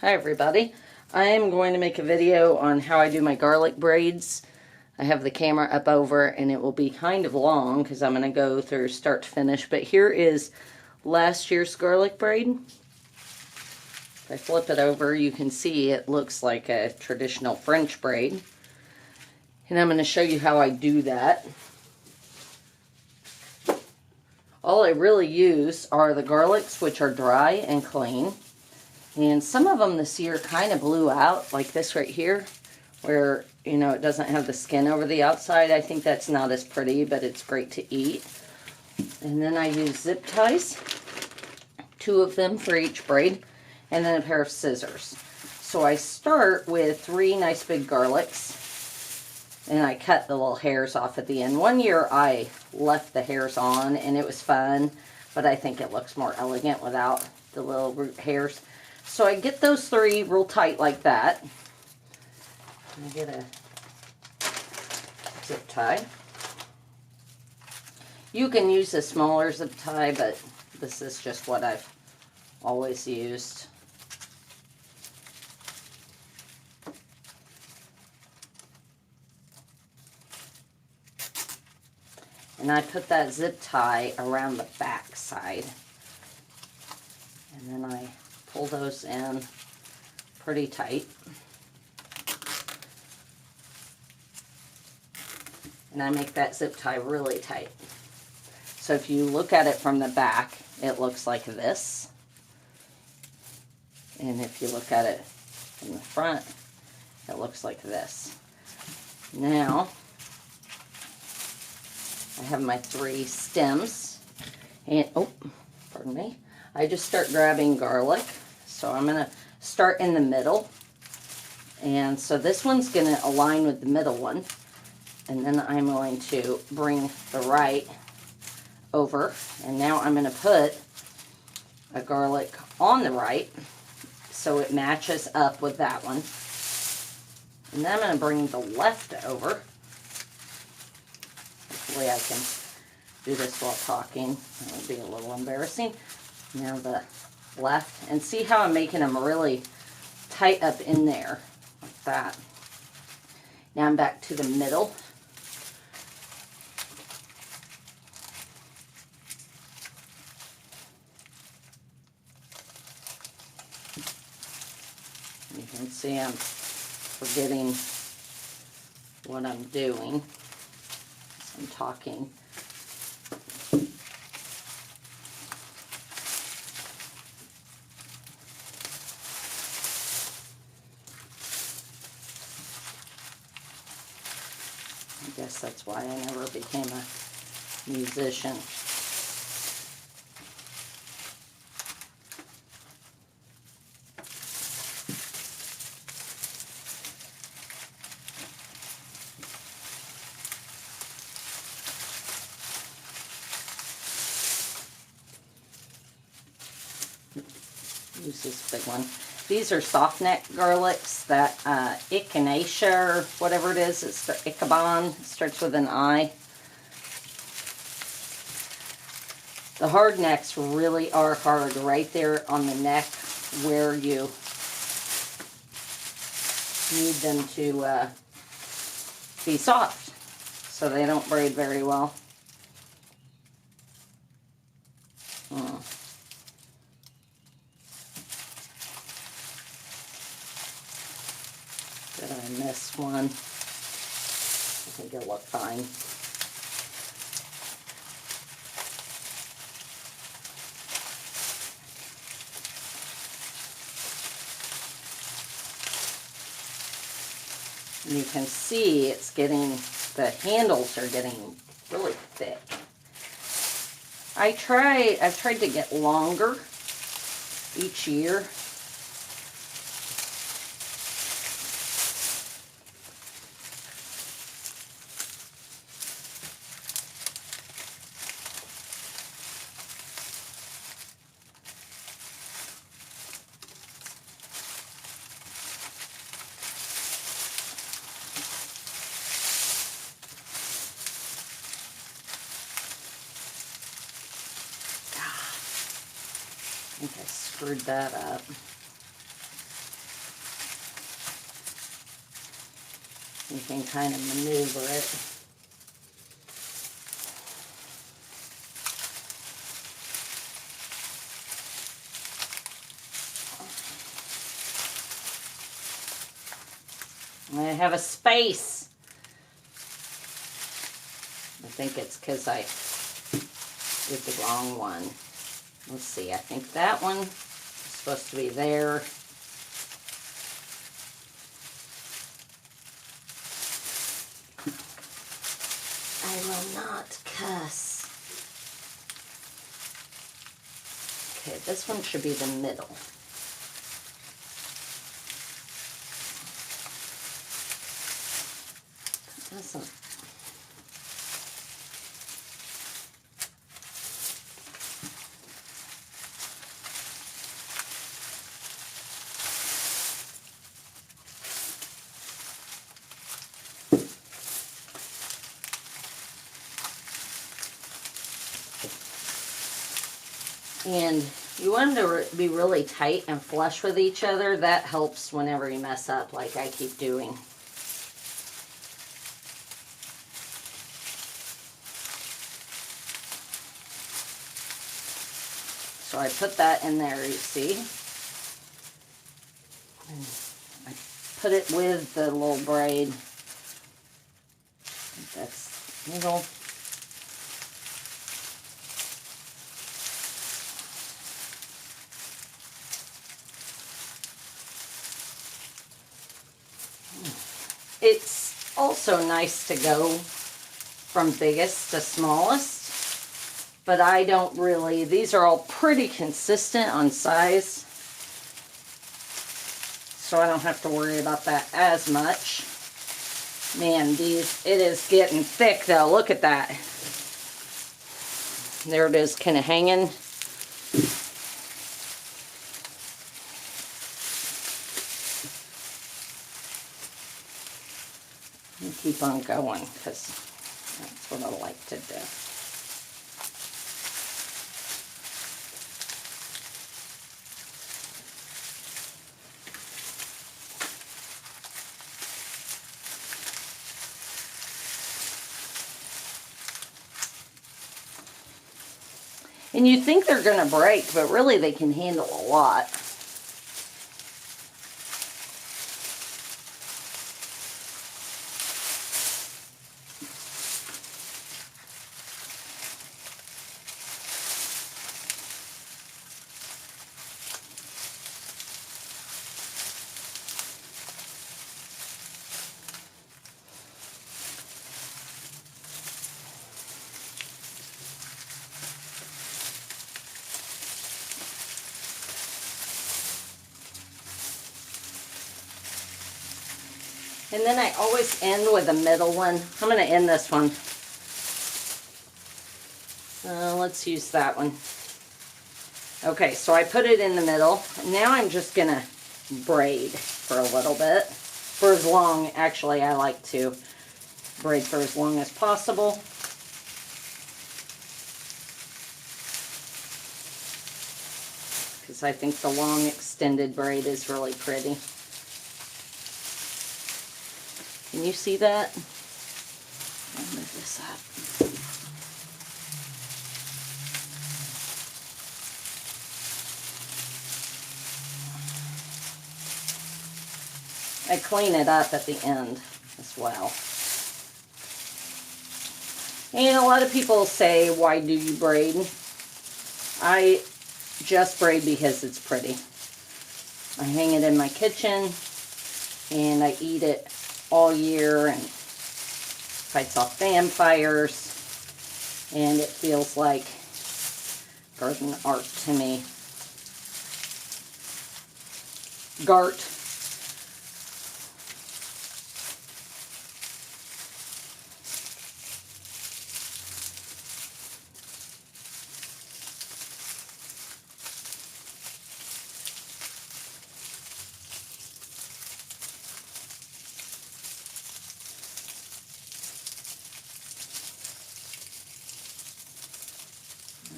Hi everybody. I am going to make a video on how I do my garlic braids. I have the camera up over and it will be kind of long because I'm going to go through start to finish. But here is last year's garlic braid. If I flip it over, you can see it looks like a traditional French braid. And I'm going to show you how I do that. All I really use are the garlics, which are dry and clean. And some of them this year kind of blew out, like this right here, where, you know, it doesn't have the skin over the outside. I think that's not as pretty, but it's great to eat. And then I use zip ties, 2 of them for each braid, and then a pair of scissors. So I start with 3 nice big garlics, and I cut the little hairs off at the end. One year I left the hairs on, and it was fun, but I think it looks more elegant without the little root hairs. So I get those 3 real tight like that. I get a zip tie. You can use a smaller zip tie, but this is just what I've always used. And I put that zip tie around the back side. And then I pull those in pretty tight. And I make that zip tie really tight. So if you look at it from the back, it looks like this. And if you look at it from the front, it looks like this. Now, I have my 3 stems. And, oh, pardon me. I just start grabbing garlic. So I'm going to start in the middle. And so this one's going to align with the middle one. And then I'm going to bring the right over. And now I'm going to put a garlic on the right so it matches up with that one. And then I'm going to bring the left over. Hopefully I can do this while talking. That would be a little embarrassing. Now the left, and see how I'm making them really tight up in there, like that. Now I'm back to the middle. You can see I'm forgetting what I'm doing as I'm talking. I guess that's why I never became a musician. Use this big one. These are soft neck garlics, that echinacea or whatever it is. It's the Ichabod. It starts with an I. The hard necks really are hard right there on the neck where you need them to be soft, so they don't braid very well. Did I miss one? I think it'll look fine. And you can see it's getting, the handles are getting really thick. I've tried to get longer each year. I think I screwed that up. You can kind of maneuver it. I have a space. I think it's because I did the wrong one. Let's see, I think that one is supposed to be there. I will not cuss. Okay, this one should be the middle. Doesn't. And you want them to be really tight and flush with each other. That helps whenever you mess up like I keep doing. So I put that in there, you see. And I put it with the little braid. That's middle. It's also nice to go from biggest to smallest, but I don't really, these are all pretty consistent on size, so I don't have to worry about that as much. Man, it is getting thick though, look at that. There it is, kind of hanging. Keep on going because that's what I like to do. And you think they're going to break, but really they can handle a lot. And then I always end with a middle one. I'm going to end this one. Let's use that one. Okay, so I put it in the middle. Now I'm just going to braid for a little bit. For as long, actually, I like to braid for as long as possible. Because I think the long extended braid is really pretty. Can you see that? I'll move this up. I clean it up at the end as well. And a lot of people say, why do you braid? I just braid because it's pretty. I hang it in my kitchen and I eat it all year and fights off vampires, and it feels like garden art to me. Gart.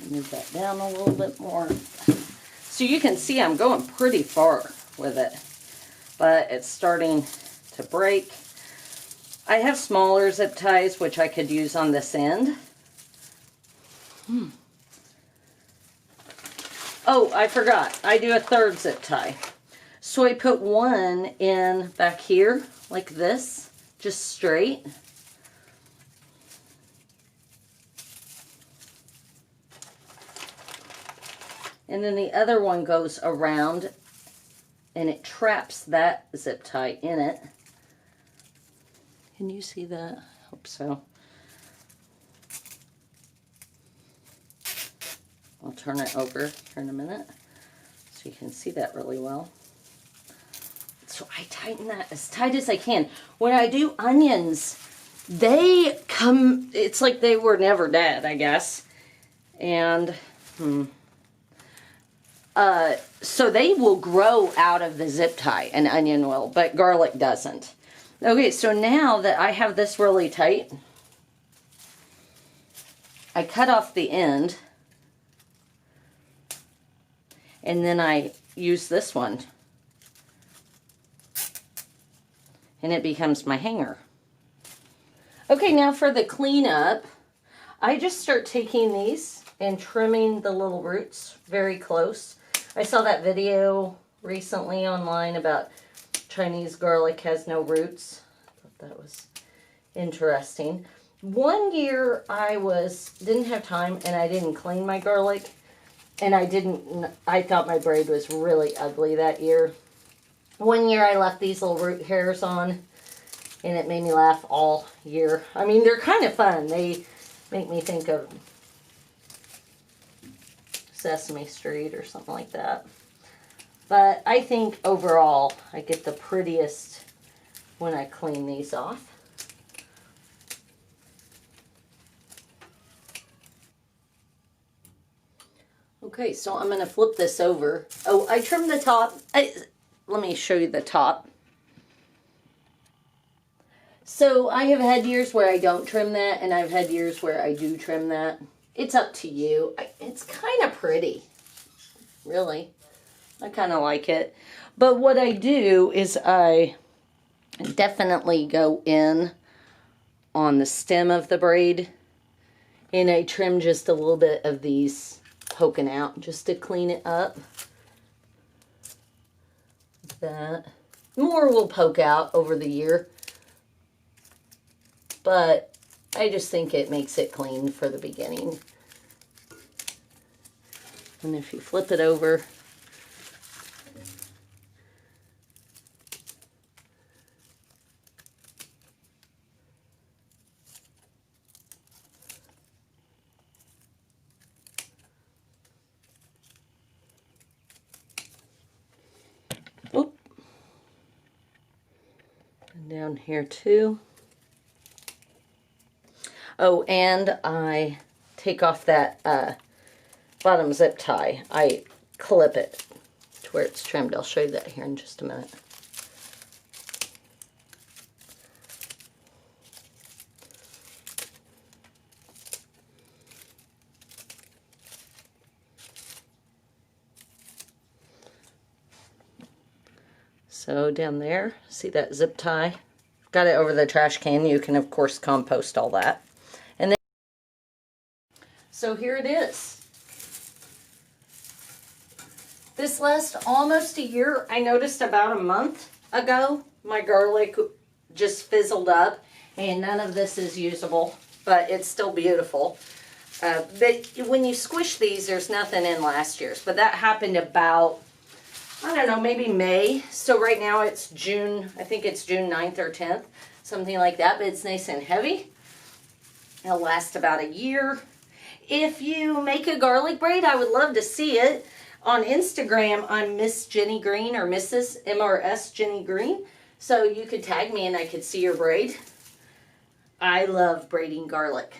Move that down a little bit more. So you can see I'm going pretty far with it, but it's starting to break. I have smaller zip ties, which I could use on this end. Oh, I forgot. I do a third zip tie. So I put one in back here, like this, just straight. And then the other one goes around and it traps that zip tie in it. Can you see that? I hope so. I'll turn it over here in a minute so you can see that really well. So I tighten that as tight as I can. When I do onions, they come, it's like they were never dead, I guess. And, so they will grow out of the zip tie, an onion will, but garlic doesn't. Okay, so now that I have this really tight, I cut off the end, and then I use this one, and it becomes my hanger. Okay, now for the cleanup, I just start taking these and trimming the little roots very close. I saw that video recently online about Chinese garlic has no roots. I thought that was interesting. One year I didn't have time and I didn't clean my garlic, and I thought my braid was really ugly that year. One year I left these little root hairs on and it made me laugh all year. I mean, they're kind of fun. They make me think of Sesame Street or something like that. But I think overall I get the prettiest when I clean these off. Okay, so I'm going to flip this over. Oh, I trimmed the top. Let me show you the top. So I have had years where I don't trim that, and I've had years where I do trim that. It's up to you. It's kind of pretty, really. I kind of like it. But what I do is I definitely go in on the stem of the braid, and I trim just a little bit of these poking out just to clean it up. That. More will poke out over the year, but I just think it makes it clean for the beginning. And if you flip it over, oop, and down here too. Oh, and I take off that bottom zip tie. I clip it to where it's trimmed. I'll show you that here in just a minute. So down there, see that zip tie? Got it over the trash can. You can, of course, compost all that. And then, so here it is. This lasts almost a year. I noticed about a month ago, my garlic just fizzled up, and none of this is usable, but it's still beautiful. But when you squish these, there's nothing in last year's, but that happened about, I don't know, maybe May. So right now it's June, I think it's June 9th or 10th, something like that, but it's nice and heavy. It'll last about a year. If you make a garlic braid, I would love to see it. On Instagram, I'm Miss Jenny Green, or Mrs. MRS Jenny Green. So you could tag me and I could see your braid. I love braiding garlic.